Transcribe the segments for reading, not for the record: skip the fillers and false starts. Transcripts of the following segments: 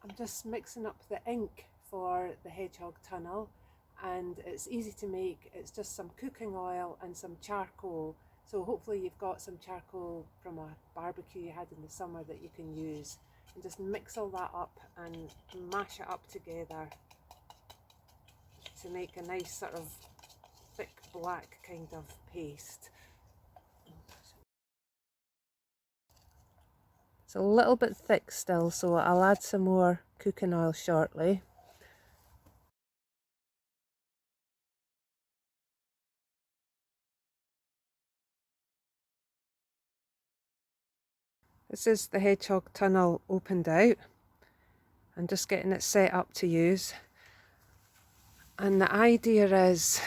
I'm just mixing up the ink for the Hedgehog tunnel, and it's easy to make. It's just some cooking oil and some charcoal. So hopefully you've got some charcoal from a barbecue you had in the summer that you can use. And just mix all that up and mash it up together to make a nice sort of thick black kind of paste. It's a little bit thick still, so I'll add some more cooking oil shortly. This is the Hedgehog tunnel opened out. I'm just getting it set up to use. And the idea is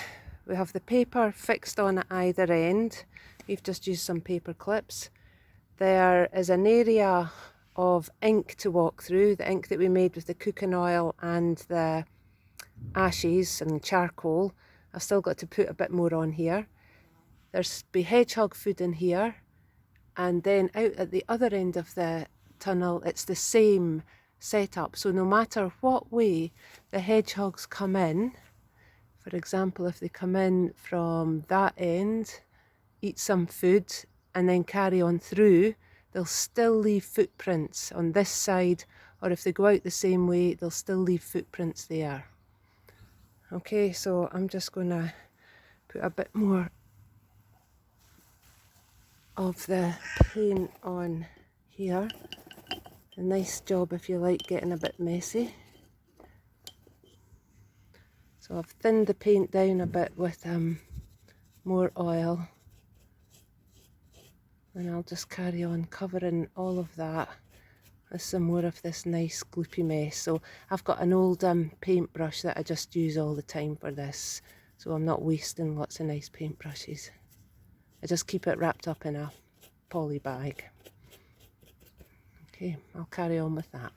we have the paper fixed on at either end. We've just used some paper clips. There is an area of ink to walk through, the ink that we made with the cooking oil and the ashes and charcoal. I've still got to put a bit more on here. There's be hedgehog food in here, and then out at the other end of the tunnel it's the same setup. So no matter what way the hedgehogs come in, for example, if they come in from that end, eat some food and then carry on through, they'll still leave footprints on this side, or if they go out the same way, they'll still leave footprints there. Okay, so I'm just going to put a bit more of the paint on here. A nice job if you like getting a bit messy. So I've thinned the paint down a bit with more oil, and I'll just carry on covering all of that with some more of this nice gloopy mess. So I've got an old paintbrush that I just use all the time for this, so I'm not wasting lots of nice paintbrushes. I just keep it wrapped up in a poly bag. Okay, I'll carry on with that.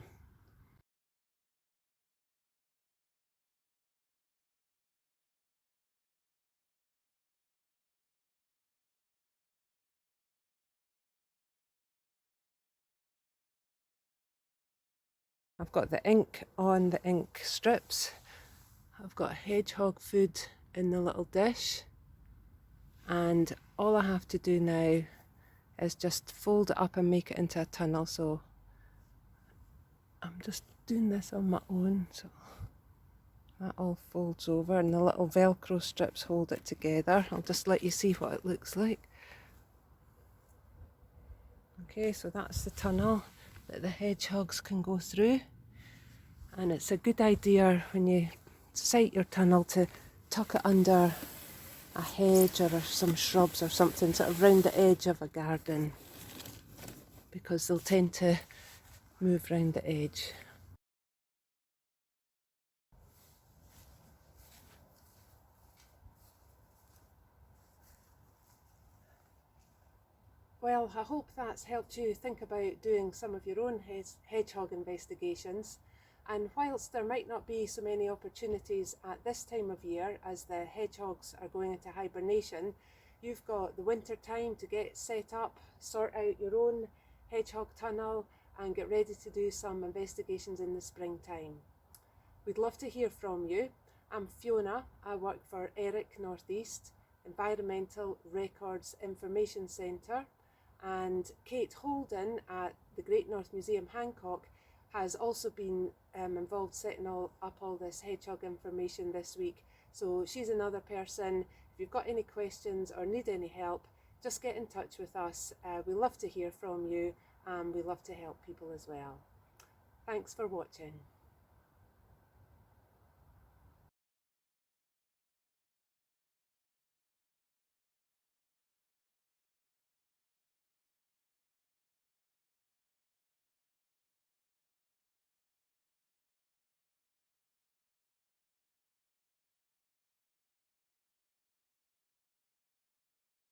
I've got the ink on the ink strips. I've got hedgehog food in the little dish, and all I have to do now is just fold it up and make it into a tunnel. So I'm just doing this on my own, so that all folds over and the little velcro strips hold it together. I'll just let you see what it looks like. Okay, so that's the tunnel that the hedgehogs can go through, and it's a good idea when you site your tunnel to tuck it under a hedge or some shrubs or something, sort of round the edge of a garden, because they'll tend to move round the edge. Well, I hope that's helped you think about doing some of your own hedgehog investigations. And whilst there might not be so many opportunities at this time of year as the hedgehogs are going into hibernation, you've got the winter time to get set up, sort out your own hedgehog tunnel and get ready to do some investigations in the springtime. We'd love to hear from you. I'm Fiona. I work for ERIC Northeast, Environmental Records Information Centre, and Kate Holden at the Great North Museum Hancock has also been involved setting up all this hedgehog information this week. So she's another person. If you've got any questions or need any help, just get in touch with us. We love to hear from you, and we love to help people as well. Thanks for watching.